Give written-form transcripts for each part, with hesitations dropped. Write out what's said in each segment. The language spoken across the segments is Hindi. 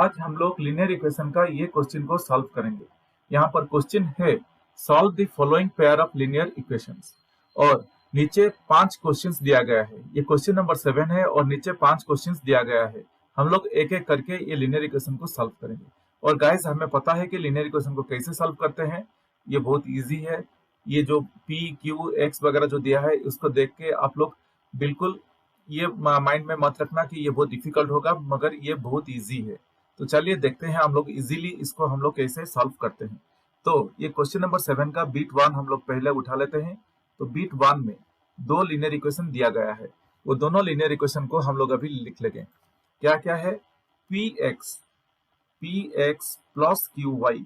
आज हम लोग लीनियर इक्वेशन का ये क्वेश्चन को सॉल्व करेंगे। यहाँ पर क्वेश्चन है solve the following pair of linear equations और नीचे 5 क्वेश्चंस दिया गया है। ये क्वेश्चन नंबर 7 है और नीचे 5 क्वेश्चंस दिया गया है। हम लोग एक एक करके ये लीनियर इक्वेशन को सॉल्व करेंगे। और गाइस हमें पता है कि लीनियर इक्वेशन को कैसे सॉल्व करते हैं। ये बहुत इजी है। ये जो P, Q, X वगैरह जो दिया है उसको देख के आप लोग बिल्कुल ये माइंड में मत रखना कि ये बहुत डिफिकल्ट होगा, मगर ये बहुत इजी है। तो चलिए देखते हैं हम लोग इजीली इसको हम लोग कैसे सॉल्व करते हैं। तो ये क्वेश्चन नंबर 7 का बीट 1 हम लोग पहले उठा लेते हैं। तो बीट 1 में 2 लीनियर इक्वेशन दिया गया है। वो दोनों लीनियर इक्वेशन को हम लोग अभी लिख लेंगे। क्या क्या है? px plus qy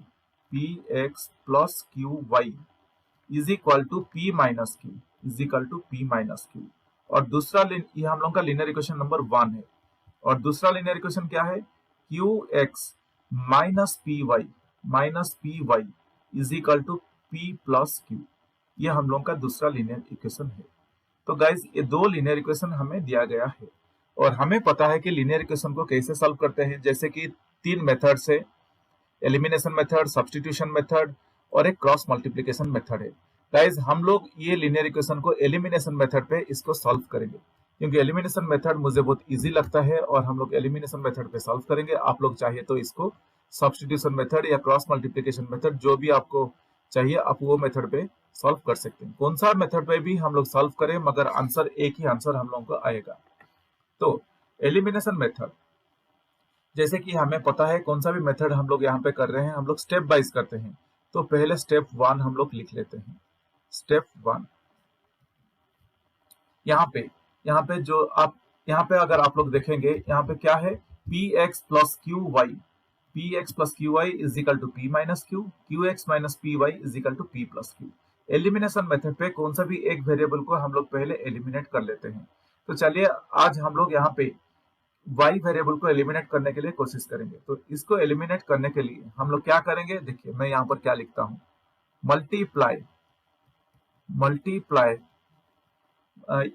is equal to p minus Q और दूसरा ये हम लोग का लीनियर इक्वेशन नंबर 1 है। और दूसरा लीनियर इक्वेशन क्या है? qx minus py is equal to p plus q. ये हम लोग का दूसरा लीनियर इक्वेशन है। तो गाइज ये 2 लीनियर इक्वेशन हमें दिया गया है और हमें पता है कि लीनियर इक्वेशन को कैसे सॉल्व करते हैं। जैसे कि 3 मेथड से, एलिमिनेशन मेथड, सब्स्टिट्यूशन मेथड और एक क्रॉस मल्टीप्लिकेशन मेथड है। गाइज हम लोग ये लीनियर इक्वेशन को एलिमिनेशन मेथड पे इसको सॉल्व करेंगे, क्योंकि एलिमिनेशन मेथड मुझे बहुत इजी लगता है और हम लोग एलिमिनेशन मेथड पे सॉल्व करेंगे। आप लोग चाहिए तो इसको सब्स्टिट्यूशन मेथड या क्रॉस मल्टीप्लिकेशन मेथड जो भी आपको चाहिए आप वो मेथड पे सॉल्व कर सकते हैं। कौन सा मेथड पे भी हम लोग सॉल्व करें, मगर आंसर एक ही आंसर हम लोगों को आएगा। तो एलिमिनेशन मेथड, जैसे कि हमें पता है कौन सा भी मेथड हम लोग यहाँ पे कर रहे हैं, हम लोग स्टेप वाइज करते हैं। तो पहले स्टेप 1 हम लोग लिख लेते हैं। स्टेप 1 यहाँ पे जो आप यहाँ पे अगर आप लोग देखेंगे यहाँ पे क्या है? px plus qy is equal to p minus q, qx minus py is equal to p plus q. Elimination method पे कौन सा भी एक वेरिएबल को हम लोग पहले एलिमिनेट कर लेते हैं। तो चलिए आज हम लोग यहाँ पे y वेरिएबल को एलिमिनेट करने के लिए कोशिश करेंगे। तो इसको एलिमिनेट करने के लिए हम लोग क्या करेंगे, देखिए मैं यहाँ पर क्या लिखता हूँ। Multiply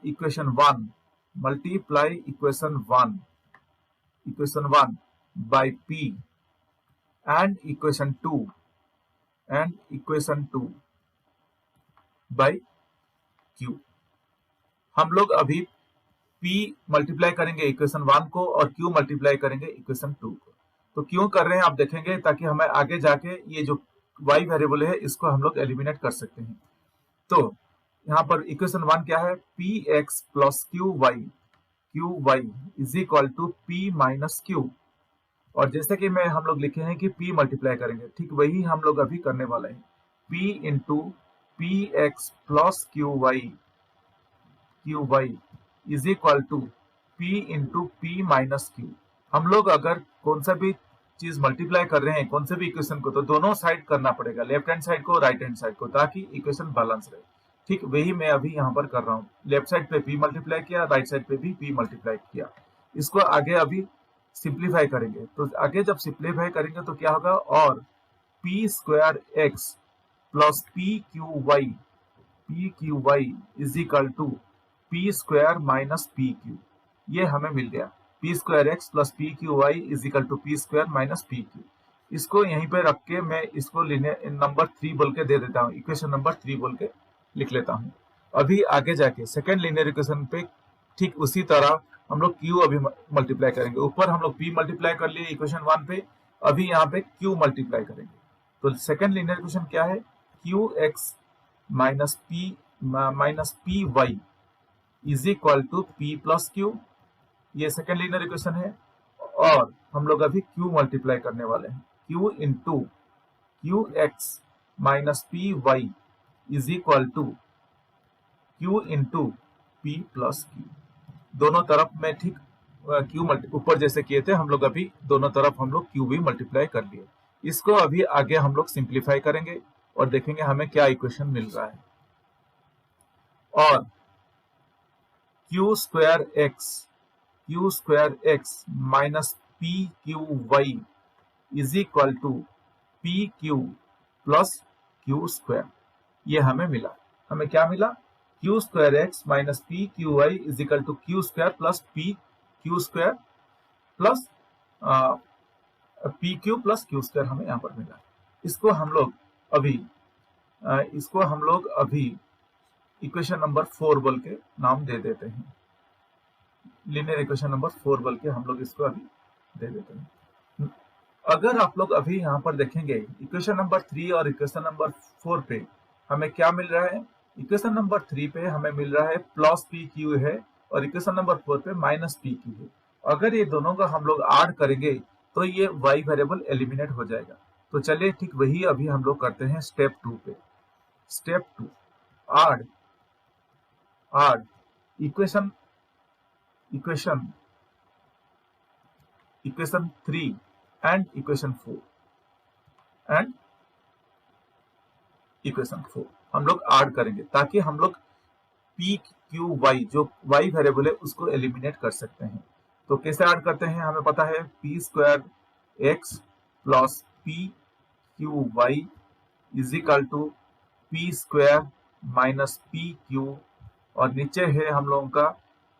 equation 1 by p and equation 2 by q। हम लोग अभी p मल्टीप्लाई करेंगे इक्वेशन 1 को और q मल्टीप्लाई करेंगे इक्वेशन 2 को। तो क्यों कर रहे हैं आप देखेंगे, ताकि हमें आगे जाके ये जो y वेरिएबल है इसको हम लोग एलिमिनेट कर सकते हैं। तो यहाँ पर इक्वेशन 1 क्या है? px plus qy is equal to p minus Q. और जैसे कि हम लोग लिखे हैं कि p मल्टीप्लाई करेंगे, ठीक वही हम लोग अभी करने वाले हैं। p into px plus qy is equal to p into p minus q. हम लोग अगर कौन सा भी चीज मल्टीप्लाई कर रहे हैं, कौन से भी इक्वेशन को, तो दोनों साइड करना पड़ेगा, लेफ्ट हैंड साइड को, राइट हैंड साइड को, ताकि इक्वेशन बैलेंस रहे। ठीक वही मैं अभी यहाँ पर कर रहा हूँ। लेफ्ट साइड पे p मल्टीप्लाई किया, राइट साइड पे भी p मल्टीप्लाई किया। इसको आगे अभी सिंप्लीफाई करेंगे। तो आगे जब सिंप्लीफाई करेंगे तो क्या होगा? और p square x plus p q Y is equal to p square minus p q. ये हमें मिल गया। p square x plus p q Y is equal to p square minus p q. इसको यहीं पे रख के मैं इसको नंबर 3 बोल के दे देता हूँ, इक्वेशन नंबर 3 बोल के लिख लेता हूँ। अभी आगे जाके सेकेंड लीनियर इक्वेशन पे ठीक उसी तरह हम लोग q अभी मल्टीप्लाई करेंगे। ऊपर हम लोग p मल्टीप्लाई कर लिए इक्वेशन 1 पे, अभी यहाँ पे q मल्टीप्लाई करेंगे। तो सेकेंड लीनियर इक्वेशन क्या है? qx minus p y is equal to p plus q. ये सेकेंड लीनियर इक्वेशन है। और हम लोग अभी q मल्टीप्लाई करने वाले हैं। q into qx minus p y is equal to q into p plus q. दोनों तरफ में ठीक q ऊपर जैसे किए थे हम लोग, अभी दोनों तरफ हम लोग q भी मल्टीप्लाई कर लिए। इसको अभी आगे हम लोग सिंप्लीफाई करेंगे और देखेंगे हमें क्या इक्वेशन मिल रहा है। और q square x minus p q Y is equal to p q plus q square. ये हमें मिला। हमें क्या मिला? q square x minus p q Y is equal to q square plus p q square plus P Q plus Q square हमें यहाँ पर मिला। इसको हम लोग अभी इक्वेशन नंबर 4 बोल के नाम दे देते हैं। लीनियर इक्वेशन नंबर 4 बोल के हम लोग इसको अभी दे देते हैं। अगर आप लोग अभी यहाँ पर देखेंगे इक्वेशन नंबर 3 और इक्वेशन नंबर 4 पे हमें क्या मिल रहा है। इक्वेशन नंबर 3 पे हमें मिल रहा है प्लस पी क्यू है और इक्वेशन नंबर 4 पे माइनस पी क्यू है। अगर ये दोनों का हम लोग ऐड करेंगे तो ये y वेरिएबल एलिमिनेट हो जाएगा। तो चलिए ठीक वही अभी हम लोग करते हैं स्टेप 2 पे। Step 2 add equation 3 and equation 4 हम लोग ऐड करेंगे ताकि हम लोग पी क्यू वाई जो y वेरिएबल है उसको एलिमिनेट कर सकते हैं। तो कैसे ऐड करते हैं हमें पता है P square x plus P Q Y is equal to P square minus P q और नीचे है हम लोगों का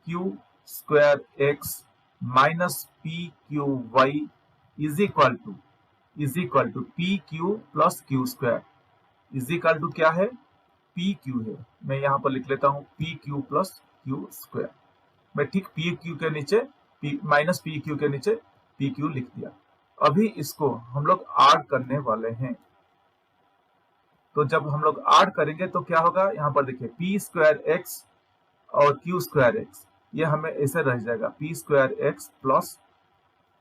q square x minus P Q Y is equal to p Q plus Q square is equal to क्या है पी क्यू है। मैं यहाँ पर लिख लेता हूँ P Q plus Q square. मैं ठीक पी क्यू के नीचे माइनस पी क्यू के नीचे पी क्यू लिख दिया। अभी इसको हम लोग ऐड करने वाले हैं। तो जब हम लोग ऐड करेंगे तो क्या होगा यहाँ पर देखिए पी स्क्वायर एक्स और क्यू स्क्वायर एक्स ये हमें ऐसे रह जाएगा P square x plus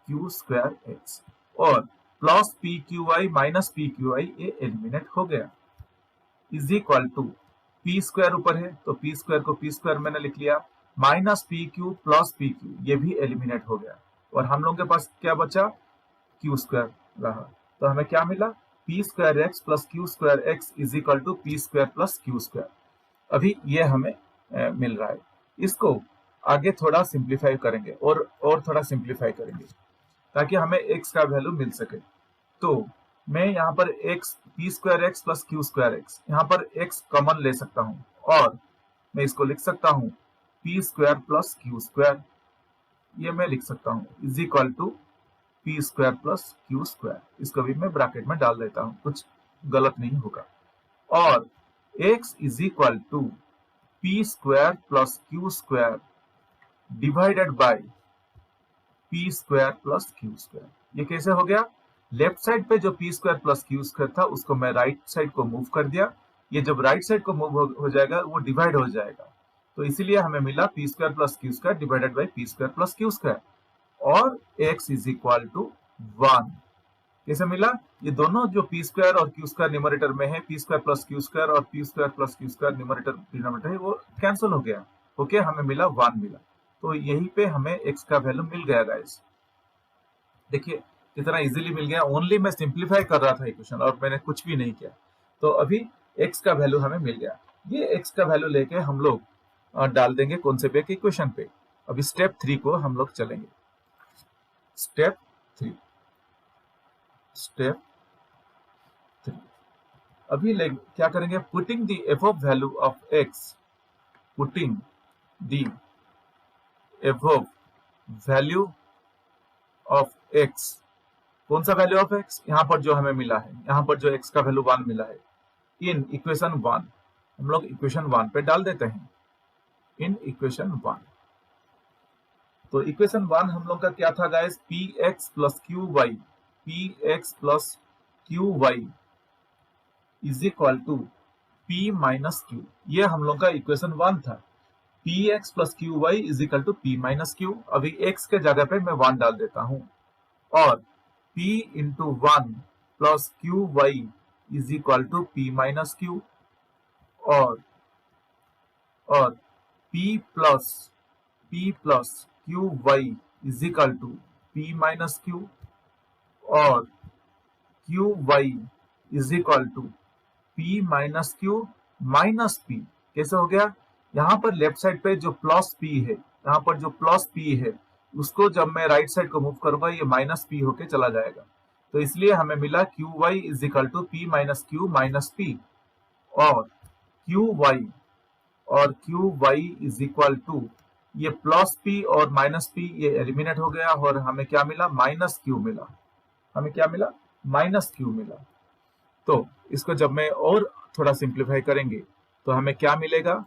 Q square X और plus P Q Y minus P Q Y ये एलिमिनेट हो गया is equal to P square ऊपर है तो पी स्क्वायर को पी स्क्वायर मैंने लिख लिया minus P Q plus P Q ये भी एलिमिनेट हो गया और हम लोगों के पास क्या बचा क्यू स्क्वायर रहा। तो हमें क्या मिला P square x plus Q square x is equal to P square plus Q square. अभी ये हमें मिल रहा है। इसको आगे थोड़ा सिंप्लीफाई करेंगे और थोड़ा सिंप्लीफाई करेंगे ताकि हमें x का वैल्यू मिल सके। तो मैं यहाँ पर x P square x plus Q square x यहाँ पर x कॉमन ले सकता हूँ और मैं इसको लिख सकता हूँ p square plus Q square ये मैं लिख सकता हूँ is equal to P square plus Q square. इसको भी मैं ब्रैकेट में डाल देता हूँ कुछ गलत नहीं होगा और x is equal to P square plus Q square divided by p square plus Q square. ये कैसे हो गया लेफ्ट साइड पे जो P square plus Q square था उसको मैं राइट साइड को मूव कर दिया। ये जब राइट साइड को मूव हो जाएगा वो डिवाइड हो जाएगा तो इसीलिए हमें मिला P square plus Q square divided by P square plus Q square और x इज इक्वल टू 1। कैसे मिला ये दोनों जो पी स्क्वायर और क्यू स्क्वायर न्यूमरेटर में है P square plus Q square और P square plus Q square numerator denominator है वो कैंसिल हो गया ओके हमें मिला 1 मिला। तो यहीं पे हमें x का वैल्यू मिल गया गाइस। देखिए कितना इजीली मिल गया। ओनली मैं सिंप्लीफाई कर रहा था इक्वेशन और मैंने कुछ भी नहीं किया। तो अभी x का वैल्यू हमें मिल गया। ये x का वैल्यू लेके हम लोग डाल देंगे कौन से पे इक्वेशन पे। अभी स्टेप 3 को हम लोग चलेंगे। स्टेप 3 अभी क्या करेंगे putting the above value of x putting the above value of x कौन सा वैल्यू ऑफ x यहाँ पर जो हमें मिला है यहाँ पर जो x का वैल्यू 1 मिला है इन इक्वेशन 1 हम लोग इक्वेशन 1 पे डाल देते हैं इन इक्वेशन 1। तो इक्वेशन 1 हम लोग का क्या था guys px plus Q Y is equal to p minus q. ये हम लोग का इक्वेशन 1 था px plus Q Y is equal to p minus q. अभी x के जगह पे मैं 1 डाल देता हूं और p into 1 plus Q Y is equal to p minus Q और p plus Q Y is equal to p minus Q और Q Y is equal to p minus Q minus p। कैसे हो गया यहाँ पर लेफ्ट साइड पे जो प्लस p है यहाँ पर जो प्लस p है उसको जब मैं राइट साइड को मूव करूंगा ये माइनस p होके चला जाएगा। तो इसलिए हमें मिला q Y is equal to p minus Q minus p और Q Y is equal to ये प्लस p और माइनस p ये एलिमिनेट हो गया और हमें क्या मिला माइनस क्यू मिला। हमें क्या मिला, माइनस क्यू मिला। तो इसको जब मैं और थोड़ा सिंप्लीफाई करेंगे तो हमें क्या मिलेगा,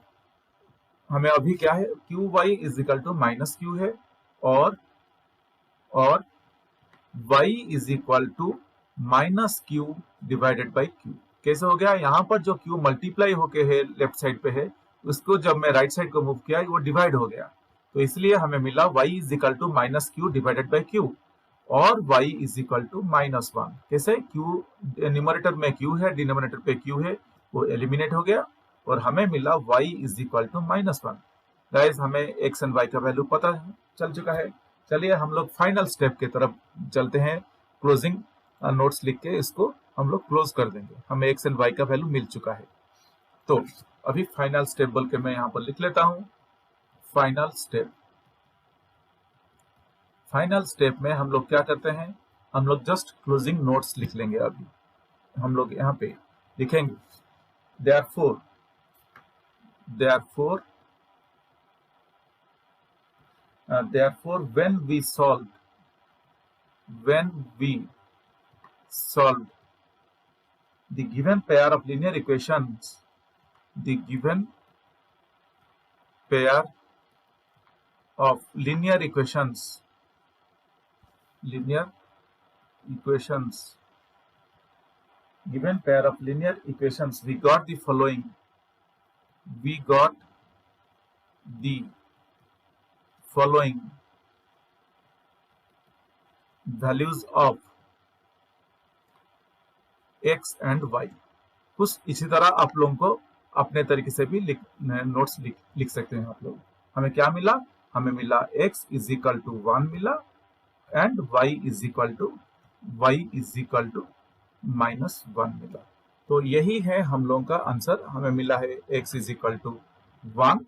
हमें अभी क्या है, q Y is equal to minus q है, और y is equal to minus q divided by q. कैसे हो गया, यहाँ पर जो क्यू मल्टीप्लाई होके है लेफ्ट साइड पे है, उसको जब मैं राइट साइड को मूव किया वो डिवाइड हो गया, तो इसलिए हमें मिला y is equal to minus q divided by q, और y is equal to minus one. कैसे, q न्यूमरेटर में q है, डिनोमिनेटर पे q है, वो एलिमिनेट हो गया और हमें मिला y is equal to minus one. Guys हमें x एंड y का वैल्यू पता चल चुका है। चलिए हम लोग फाइनल स्टेप की तरफ चलते हैं, क्लोजिंग नोट्स लिख के इसको हम लोग क्लोज कर देंगे। हमें x एंड y का वैल्यू मिल चुका है, तो अभी फाइनल स्टेप बोल के मैं यहाँ पर लिख लेता हूँ। फाइनल स्टेप, फाइनल स्टेप में हम लोग क्या करते हैं, हम लोग जस्ट क्लोजिंग नोट्स लिख लेंगे। अभी हम लोग यहाँ पे लिखेंगे therefore when we solved the given pair of linear equations, the given pair of linear equations given pair of linear equations, we got the following, values of x and y। कुछ इसी तरह आप लोगों को अपने तरीके से भी नोट्स लिख सकते हैं आप लोग। हमें क्या मिला, हमें मिला x इज इक्वल टू 1 मिला and y is equal to minus 1 मिला। तो यही है हम लोगों का आंसर। हमें मिला है x इज इक्वल टू 1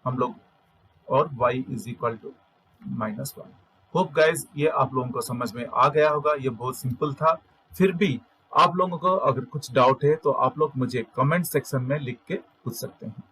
हम लोग, और y is equal to minus 1। Hope guys ये आप लोगों को समझ में आ गया होगा। ये बहुत सिंपल था, फिर भी आप लोगों को अगर कुछ डाउट है तो आप लोग मुझे कमेंट सेक्शन में लिख के पूछ सकते हैं।